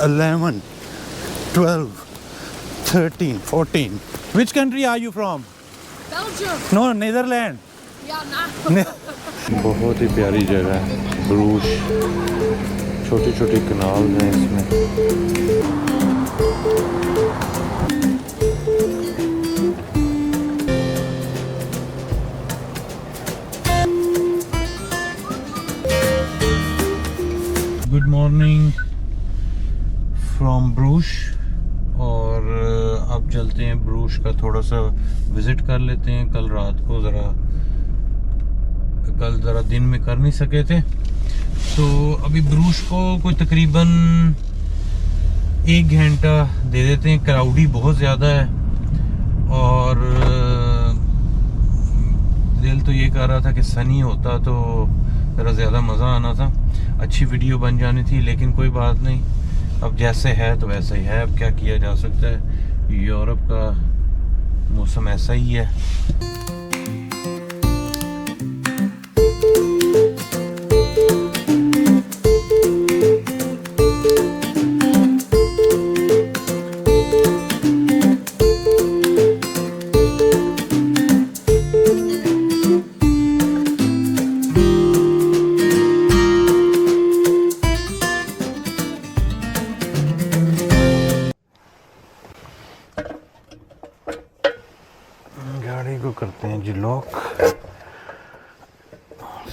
11, 12, 13, 14. Which country are you from? Belgium. No, Netherlands. Yeah, nah. बहुत ही प्यारी जगह है ब्रूश। छोटी छोटी कनाल हैं इसमें। Good morning from Bruges. और अब चलते हैं ब्रूश का थोड़ा सा विज़िट कर लेते हैं। कल ज़रा दिन में कर नहीं सके थे, तो अभी ब्रूश को कोई तकरीबन 1 घंटा दे देते हैं। क्राउडी बहुत ज़्यादा है और दिल तो ये कर रहा था कि सनी होता तो ज़रा ज़्यादा मज़ा आना था, अच्छी वीडियो बन जानी थी, लेकिन कोई बात नहीं, अब जैसे है तो वैसा ही है। अब क्या किया जा सकता है, यूरोप का मौसम ऐसा ही है। गाड़ी को करते हैं जी लॉक।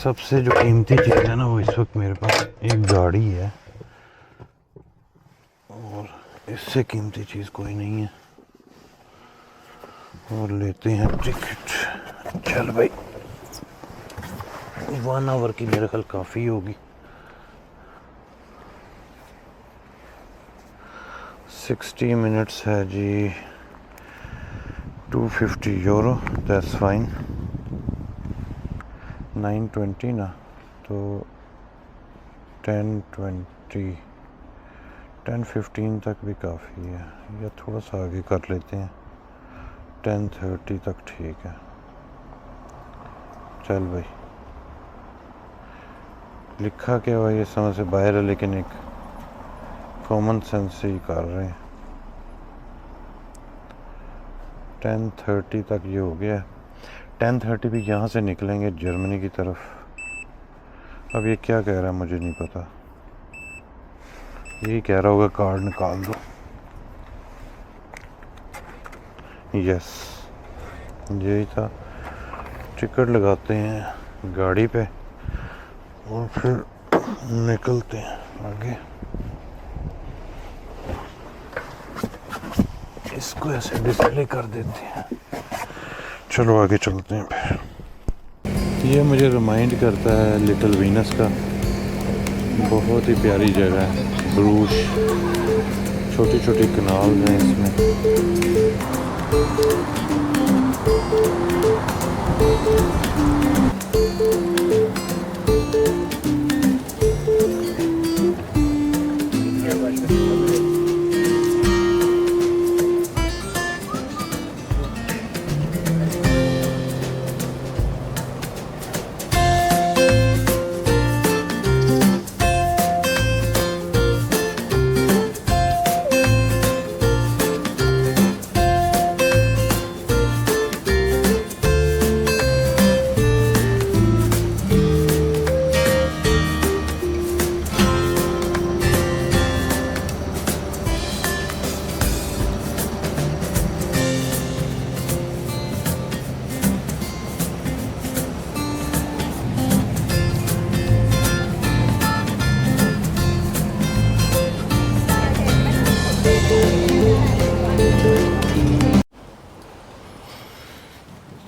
सबसे जो कीमती चीज़ है ना, वो इस वक्त मेरे पास एक गाड़ी है और इससे कीमती चीज़ कोई नहीं है। और लेते हैं टिकट। चल भाई, 1 आवर की मेरे ख्याल काफ़ी होगी। 60 मिनट्स है जी, 250 यूरो, दैट्स फाइन। 920 ना, तो 10-15 तक भी काफ़ी है, या थोड़ा सा आगे कर लेते हैं, 10:30 तक ठीक है। चल भाई, लिखा क्या हुआ ये समझ से बाहर है, लेकिन एक कॉमन सेंस से ही कर रहे हैं। 10:30 तक ये हो गया। 10:30 भी यहाँ से निकलेंगे जर्मनी की तरफ। अब ये क्या कह रहा है मुझे नहीं पता, यही कह रहा होगा कार्ड निकाल दो। यस, यही था। टिकट लगाते हैं गाड़ी पे और फिर निकलते हैं आगे। इसको ऐसे डिस्प्ले कर देते हैं। चलो आगे चलते हैं फिर। ये मुझे रिमाइंड करता है लिटिल वीनस का। बहुत ही प्यारी जगह है ब्रूश। छोटी छोटी कनाल हैं इसमें।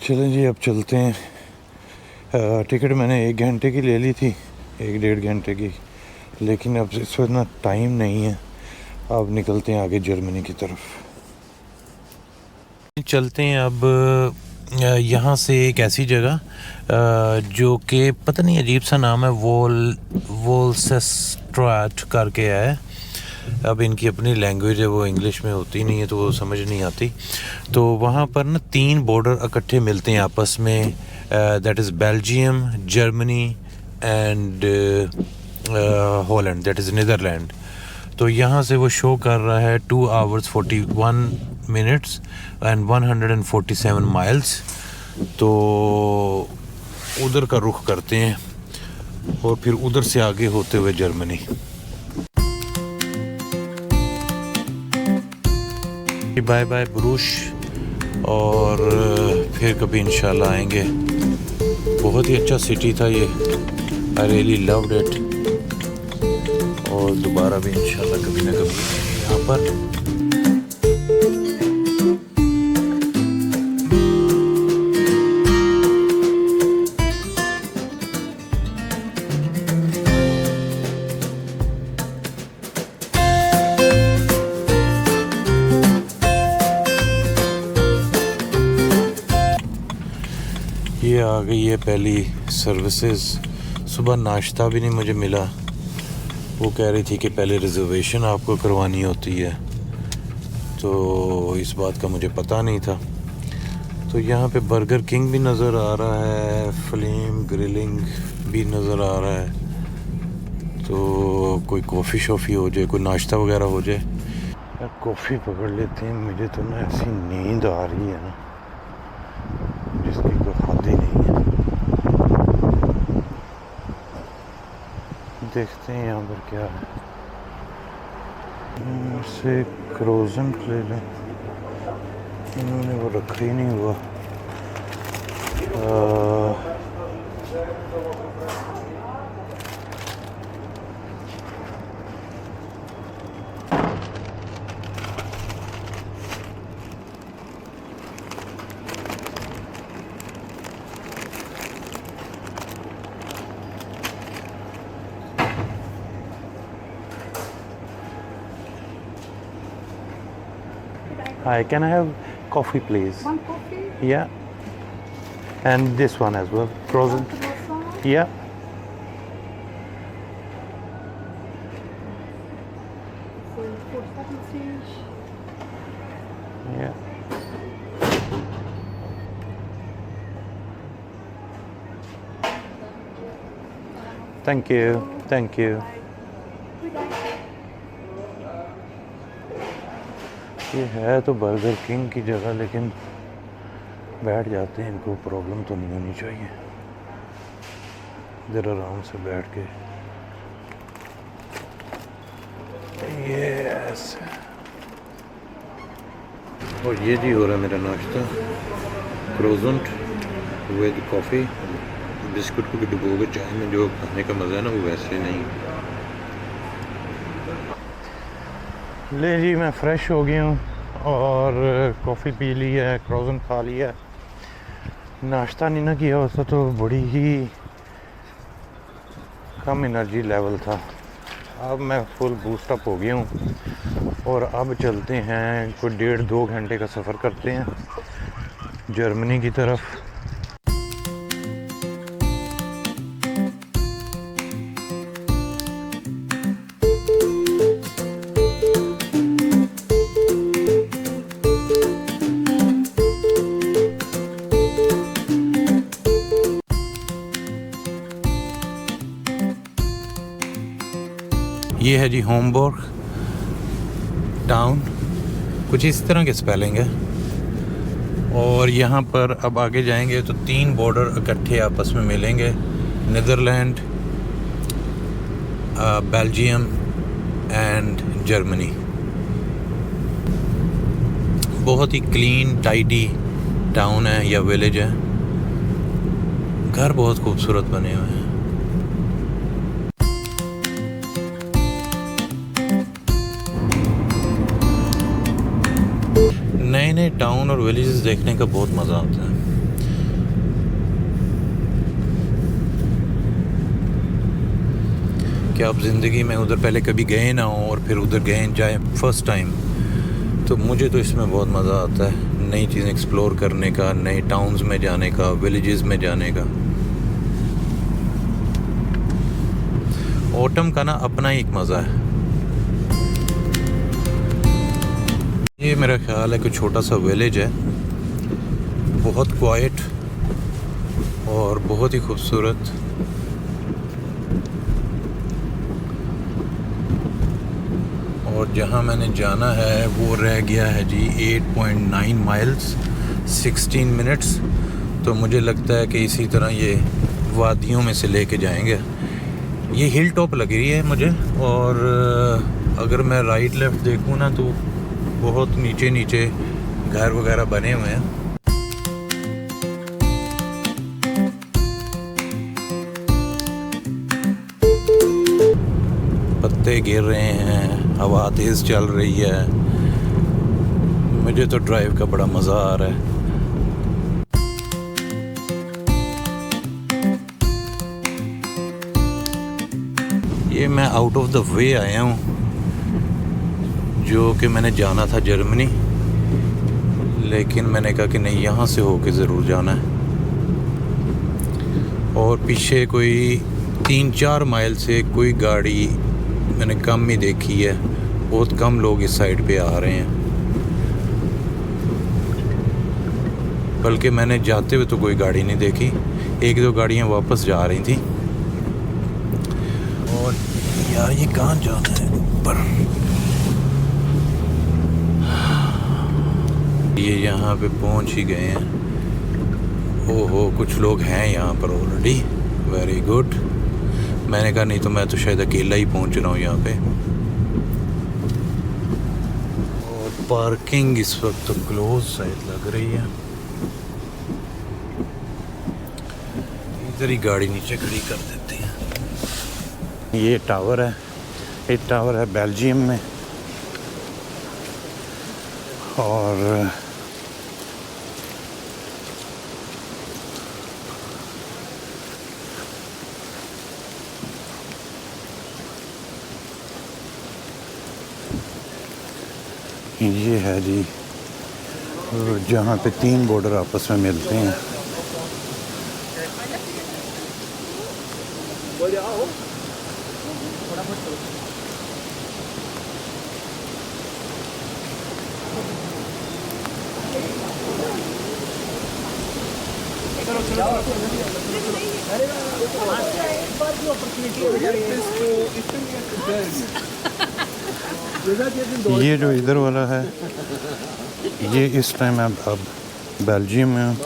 चलें जी, अब चलते हैं। टिकट मैंने 1 घंटे की ले ली थी, 1-1.5 घंटे की, लेकिन अब इस वक्त ना टाइम नहीं है। अब निकलते हैं आगे जर्मनी की तरफ। चलते हैं अब यहाँ से एक ऐसी जगह जो कि पता नहीं अजीब सा नाम है, वोल्सेस्ट्राट करके है। अब इनकी अपनी लैंग्वेज है, वो इंग्लिश में होती नहीं है तो वो समझ नहीं आती। तो वहाँ पर ना 3 बॉर्डर इकट्ठे मिलते हैं आपस में, that is Belgium, Germany and Holland, that is Netherlands. तो यहाँ से वो शो कर रहा है 2 hours 41 minutes and 147 miles। तो उधर का रुख करते हैं और फिर उधर से आगे होते हुए जर्मनी। बाय बाय ब्रूश, और फिर कभी इंशाल्लाह आएंगे। बहुत ही अच्छा सिटी था ये, आई रियली लव्ड इट, और दोबारा भी इंशाल्लाह कभी ना कभी यहाँ पर। ये आ गई है पहली सर्विसेज। सुबह नाश्ता भी नहीं मुझे मिला। वो कह रही थी कि पहले रिजर्वेशन आपको करवानी होती है, तो इस बात का मुझे पता नहीं था। तो यहाँ पे बर्गर किंग भी नज़र आ रहा है, फ्लेम ग्रिलिंग भी नज़र आ रहा है। तो कोई कॉफ़ी शॉफ़ी हो जाए, कोई नाश्ता वगैरह हो जाए। यार कॉफ़ी पकड़ लेते हैं, मुझे तो ना ऐसी नींद आ रही है ना जिसकी कोई हद ही नहीं है। देखते हैं यहाँ पर क्या है। से क्रोजन ले लें, इन्होंने वो रखा ही नहीं हुआ। Hi, can I have coffee, please? One coffee, Yeah, and this one as well, frozen. croissant, Yeah. for 70. Yeah. Thank you. Thank you. ये है तो बर्गर किंग की जगह, लेकिन बैठ जाते हैं, इनको प्रॉब्लम तो नहीं होनी चाहिए। इधर आराम से बैठ के ये ऐसे। और ये जी हो रहा है मेरा नाश्ता, क्रोजेंट विद कॉफ़ी। बिस्कुट को भी डुबो के चाय में जो खाने का मज़ा है ना, वो वैसे नहीं। ले जी, मैं फ़्रेश हो गया हूँ और कॉफ़ी पी ली है, क्रोजेंट खा लिया है। नाश्ता नहीं ना किया होता तो बड़ी ही कम एनर्जी लेवल था। अब मैं फुल बूस्ट अप हो गया हूँ और अब चलते हैं, कोई 1.5-2 घंटे का सफ़र करते हैं जर्मनी की तरफ। ये है जी होमबर्ग टाउन, कुछ इस तरह के स्पेलिंग है। और यहाँ पर अब आगे जाएंगे तो 3 बॉर्डर इकट्ठे आपस में मिलेंगे, नीदरलैंड, बेल्जियम एंड जर्मनी। बहुत ही क्लीन टाइडी टाउन है या विलेज है। घर बहुत खूबसूरत बने हुए हैं। नए नए टाउन और विलेजेस देखने का बहुत मज़ा आता है। कि आप ज़िंदगी में उधर पहले कभी गए ना हो और फिर उधर गए जाए फर्स्ट टाइम, तो मुझे तो इसमें बहुत मज़ा आता है, नई चीज़ें एक्सप्लोर करने का, नए टाउन्स में जाने का, विलेजेस में जाने का। ऑटम का ना अपना ही एक मज़ा है। ये मेरा ख्याल है कि छोटा सा विलेज है, बहुत क्वाइट और बहुत ही खूबसूरत। और जहाँ मैंने जाना है वो रह गया है जी 8.9 माइल्स 16 मिनट्स। तो मुझे लगता है कि इसी तरह ये वादियों में से लेके जाएंगे। ये हिल टॉप लग रही है मुझे, और अगर मैं राइट लेफ़्ट देखूँ ना तो बहुत नीचे नीचे घर वगैरह बने हुए हैं। पत्ते गिर रहे हैं, हवा तेज़ चल रही है। मुझे तो ड्राइव का बड़ा मज़ा आ रहा है। ये मैं आउट ऑफ द वे आया हूँ, जो कि मैंने जाना था जर्मनी, लेकिन मैंने कहा कि नहीं, यहाँ से होके ज़रूर जाना है। और पीछे कोई 3-4 माइल से कोई गाड़ी मैंने कम ही देखी है, बहुत कम लोग इस साइड पे आ रहे हैं। बल्कि मैंने जाते हुए तो कोई गाड़ी नहीं देखी, 1-2 गाड़ियाँ वापस जा रही थी। और यार ये कहाँ जाना है ऊपर? ये यहाँ पे पहुँच ही गए हैं। ओहो, कुछ लोग हैं यहाँ पर ऑलरेडी। Very good. मैंने कहा नहीं तो मैं तो शायद अकेला ही पहुँच रहा हूँ यहाँ पे। और पार्किंग इस वक्त तो क्लोज शायद लग रही है। इधर ही गाड़ी नीचे खड़ी कर देते हैं। ये टावर है, ये टावर है बेल्जियम में। और ये है जी जहाँ पे 3 बॉर्डर आपस में मिलते हैं। ये जो इधर वाला है ये इस टाइम अब बेल्जियम में,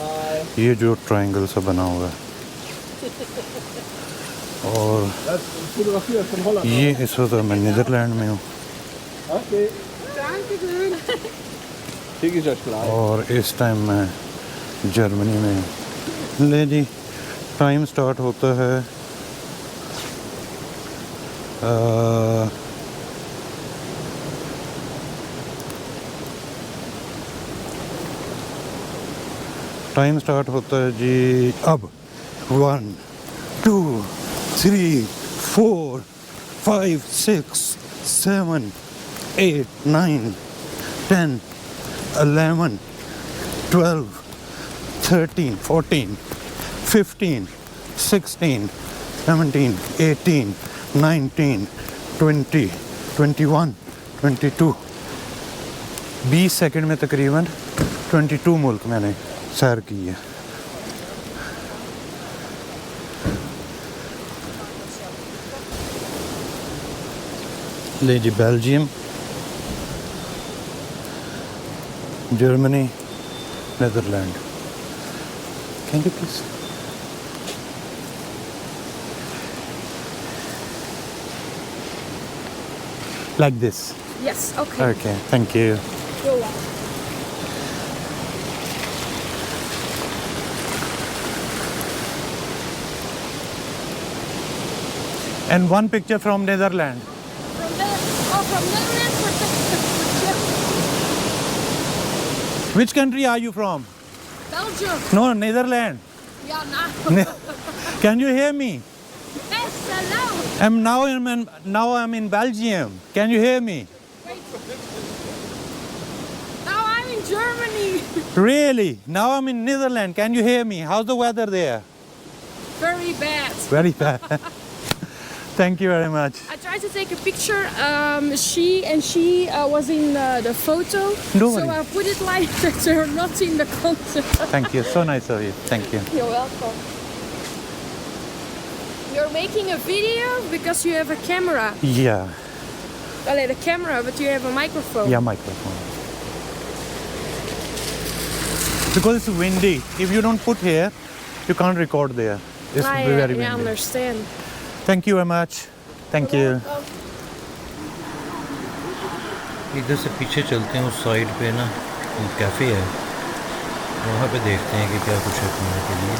ये जो ट्रायंगल सा बना हुआ है। और ये इस वक्त मैं नीदरलैंड में हूँ। और इस टाइम मैं जर्मनी में हूँ। ले जी, टाइम स्टार्ट होता है टाइम स्टार्ट होता है जी अब। 1 2 3 4 5 6 7 8 9 10 11 12 13 14 15 16 17 18 19 20 21 22 20 सेकंड में तकरीबन 22 मुल्क मैंने सैर की है। ले जी, Belgium, Germany, Netherland. Can you please? Like this? Yes, okay. Okay, thank you. You're welcome. And one picture from Netherlands. From Netherlands. Which country are you from? Belgium. No, Netherlands. Yeah, now. Can you hear me? Yes, hello. Now I'm in Belgium. Can you hear me? Wait. Now I'm in Germany. Really? Now I'm in Netherlands. Can you hear me? How's the weather there? Very bad. Very bad. Thank you very much. I tried to take a picture. She was in the photo. No so worries. I put it like that they're not in the content. Thank you. So nice of you. Thank you. You're welcome. You're making a video because you have a camera. Yeah. Allee, the camera, but you have a microphone. Yeah, microphone. Because it's windy. If you don't put here, you can't record there. It's Ah, very yeah, windy. I understand. Thank you very much. Thank you. इधर से पीछे चलते हैं, उस side पे ना cafe है, वहाँ पे देखते हैं कि क्या कुछ है खाने के लिए।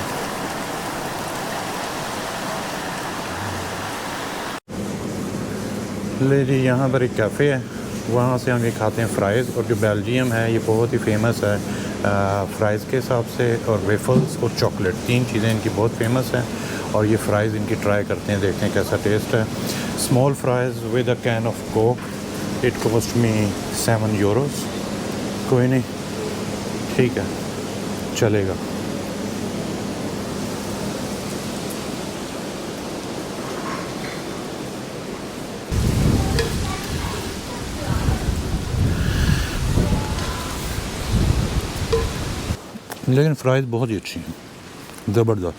ले जी, यहाँ पर एक कैफ़े है, वहाँ से हम ये खाते हैं फ़्राइज़। और जो बेल्जियम है ये बहुत ही फेमस है फ़्राइज़ के हिसाब से, और वेफल्स और चॉकलेट, 3 चीज़ें इनकी बहुत फेमस हैं। और ये फ़्राइज़ इनकी ट्राई करते हैं, देखते हैं कैसा टेस्ट है। Small fries with a can of Coke, it cost me 7 euros. कोई नहीं, ठीक है, चलेगा। लेकिन फ़्राइज़ बहुत ही अच्छी हैं, ज़बरदस्त।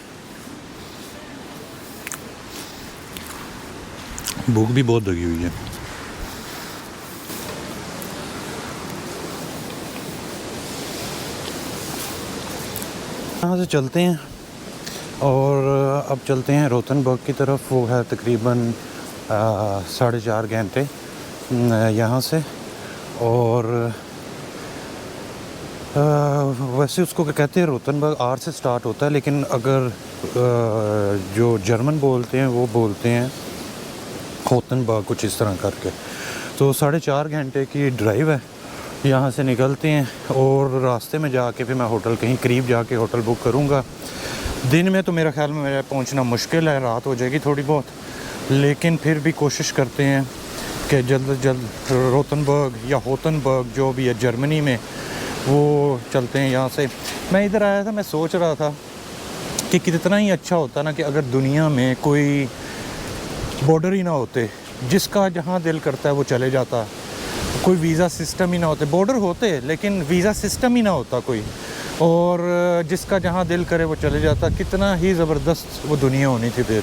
भूख भी बहुत लगी हुई है। यहाँ से चलते हैं और अब चलते हैं रोतनबर्ग की तरफ। वो है तकरीबन 4.5 घंटे यहाँ से। और वैसे उसको क्या कहते हैं, रोतनबर्ग R से स्टार्ट होता है, लेकिन अगर जो जर्मन बोलते हैं वो बोलते हैं होतनबर्ग, कुछ इस तरह करके। तो 4.5 घंटे की ड्राइव है। यहाँ से निकलते हैं और रास्ते में जाके फिर मैं होटल कहीं करीब जाके होटल बुक करूँगा। दिन में तो मेरा ख्याल में मेरा पहुँचना मुश्किल है, रात हो जाएगी थोड़ी बहुत, लेकिन फिर भी कोशिश करते हैं कि जल्द से जल्द रोतनबर्ग या होतनबर्ग जो भी है जर्मनी में, वो चलते हैं यहाँ से। मैं इधर आया था, मैं सोच रहा था कि कितना ही अच्छा होता ना कि अगर दुनिया में कोई बॉर्डर ही ना होते, जिसका जहाँ दिल करता है वो चले जाता, कोई वीज़ा सिस्टम ही ना होते। बॉर्डर होते लेकिन वीज़ा सिस्टम ही ना होता कोई, और जिसका जहाँ दिल करे वो चले जाता। कितना ही ज़बरदस्त वो दुनिया होनी थी फिर।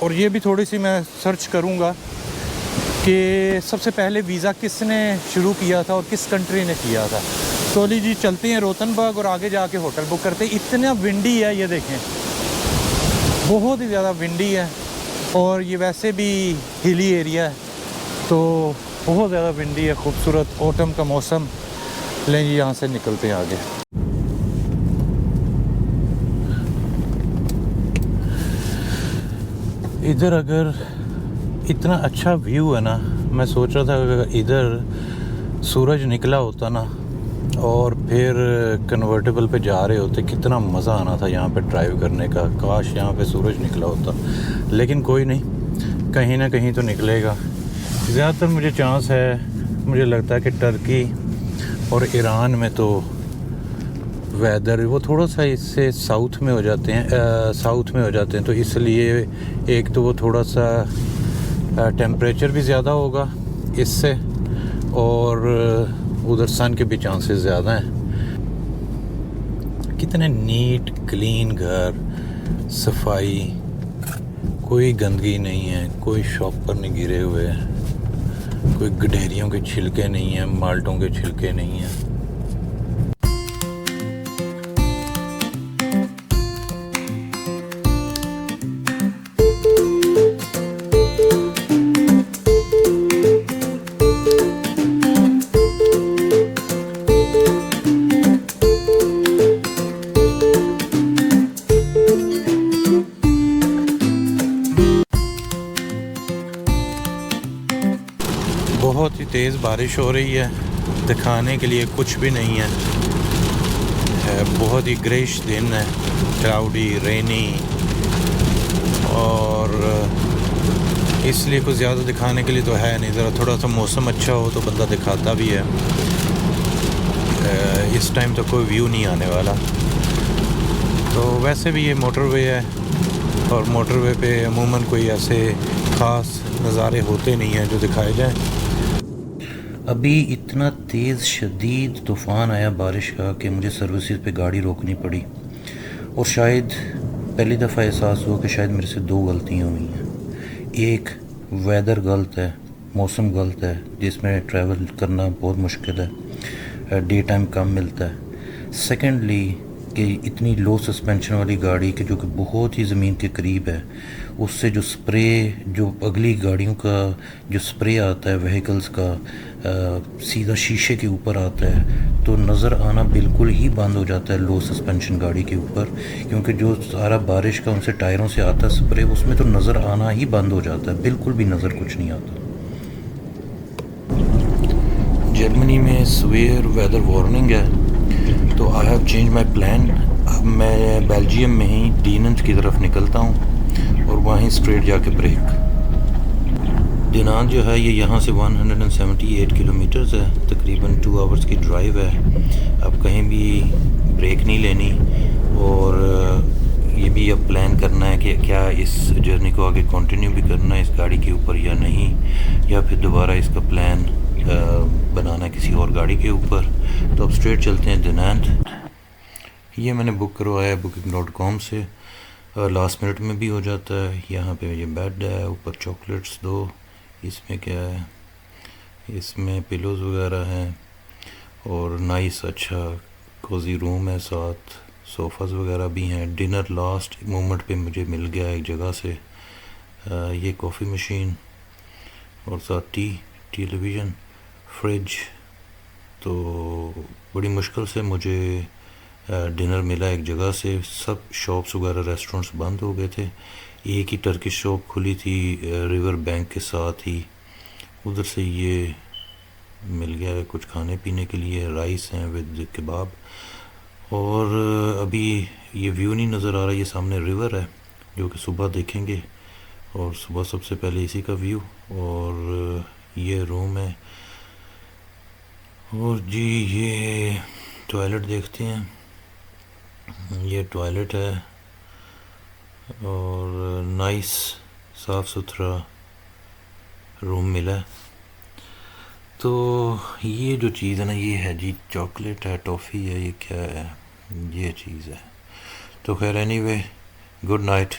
और ये भी थोड़ी सी मैं सर्च करूँगा कि सबसे पहले वीज़ा किसने शुरू किया था और किस कंट्री ने किया था। तो जी चलते हैं रोतनबर्ग और आगे जाके होटल बुक करते हैं। इतना विंडी है, ये देखें, बहुत ही ज़्यादा विंडी है, और ये वैसे भी हिली एरिया है तो बहुत ज़्यादा विंडी है। खूबसूरत ऑटम का मौसम। लें जी, यहाँ से निकलते हैं आगे। इधर अगर इतना अच्छा व्यू है ना, मैं सोच रहा था अगर इधर सूरज निकला होता ना और फिर कन्वर्टेबल पे जा रहे होते, कितना मज़ा आना था यहाँ पे ड्राइव करने का। काश यहाँ पे सूरज निकला होता, लेकिन कोई नहीं, कहीं ना कहीं तो निकलेगा। ज़्यादातर मुझे चांस है, मुझे लगता है कि टर्की और ईरान में तो वेदर वो थोड़ा सा इससे साउथ में हो जाते हैं, तो इसलिए एक तो वो थोड़ा सा टेम्परेचर भी ज़्यादा होगा इससे, और उधर सन के भी चांसेस ज़्यादा हैं। कितने नीट क्लीन घर, सफाई, कोई गंदगी नहीं है, कोई शॉप पर नहीं गिरे हुए हैं, कोई गडेरियों के छिलके नहीं हैं, माल्टों के छिलके नहीं हैं। बहुत ही तेज़ बारिश हो रही है, दिखाने के लिए कुछ भी नहीं है। बहुत ही ग्रेश दिन है, क्लाउडी, रेनी, और इसलिए कुछ ज़्यादा दिखाने के लिए तो है नहीं। ज़रा थोड़ा सा मौसम अच्छा हो तो बंदा दिखाता भी है। इस टाइम तो कोई व्यू नहीं आने वाला। तो वैसे भी ये मोटरवे है, और मोटरवे पे अमूमन कोई ऐसे ख़ास नज़ारे होते नहीं हैं जो दिखाए जाएं। अभी इतना तेज़ शदीद तूफ़ान आया बारिश का कि मुझे सर्विसेज पे गाड़ी रोकनी पड़ी, और शायद पहली दफ़ा एहसास हुआ कि शायद मेरे से 2 गलतियाँ हुई हैं। एक, वेदर गलत है, मौसम गलत है जिसमें ट्रैवल करना बहुत मुश्किल है, डे टाइम कम मिलता है। सेकेंडली कि इतनी लो सस्पेंशन वाली गाड़ी कि जो कि बहुत ही ज़मीन के करीब है, उससे जो स्प्रे, जो अगली गाड़ियों का जो स्प्रे आता है व्हीकल्स का, सीधा शीशे के ऊपर आता है, तो नज़र आना बिल्कुल ही बंद हो जाता है लो सस्पेंशन गाड़ी के ऊपर, क्योंकि जो सारा बारिश का उनसे टायरों से आता है स्प्रे, उसमें तो नज़र आना ही बंद हो जाता है, बिल्कुल भी नज़र कुछ नहीं आता। जर्मनी में सवेयर वेदर वार्निंग है, तो I have change my plan. अब मैं बेल्जियम में ही डीनेंट की तरफ निकलता हूँ और वहीं स्ट्रेट जाके ब्रेक। दिनांत जो है ये यहाँ से 178 किलोमीटर्स है, तकरीबन 2 आवर्स की ड्राइव है। अब कहीं भी ब्रेक नहीं लेनी, और ये भी अब प्लान करना है कि क्या इस जर्नी को आगे कंटिन्यू भी करना है इस गाड़ी के ऊपर या नहीं, या फिर दोबारा इसका प्लान बनाना है किसी और गाड़ी के ऊपर। तो अब स्ट्रेट चलते हैं दिनांत। ये मैंने बुक करवाया है booking.com से, लास्ट मिनट में भी हो जाता है। यहाँ पे ये बेड है, ऊपर चॉकलेट्स दो, इसमें क्या है, इसमें पिलोज वगैरह हैं, और नाइस अच्छा कोजी रूम है, साथ सोफ़ाज़ वगैरह भी हैं। डिनर लास्ट मोमेंट पे मुझे मिल गया एक जगह से। ये कॉफ़ी मशीन और साथ टेलीविज़न, फ्रिज। तो बड़ी मुश्किल से मुझे डिनर मिला एक जगह से। सब शॉप्स वगैरह रेस्टोरेंट्स बंद हो गए थे। एक ही टर्किश शॉप खुली थी रिवर बैंक के साथ ही, उधर से ये मिल गया है कुछ खाने पीने के लिए। राइस हैं विद कबाब। और अभी ये व्यू नहीं नज़र आ रहा, ये सामने रिवर है जो कि सुबह देखेंगे, और सुबह सबसे पहले इसी का व्यू। और ये रूम है, और जी ये टॉयलेट देखते हैं। ये टॉयलेट है, और नाइस साफ़ सुथरा रूम मिला है। तो ये जो चीज़ है ना, ये है जी चॉकलेट है, टॉफ़ी है, ये क्या है, ये चीज़ है। तो खैर एनीवे, गुड नाइट।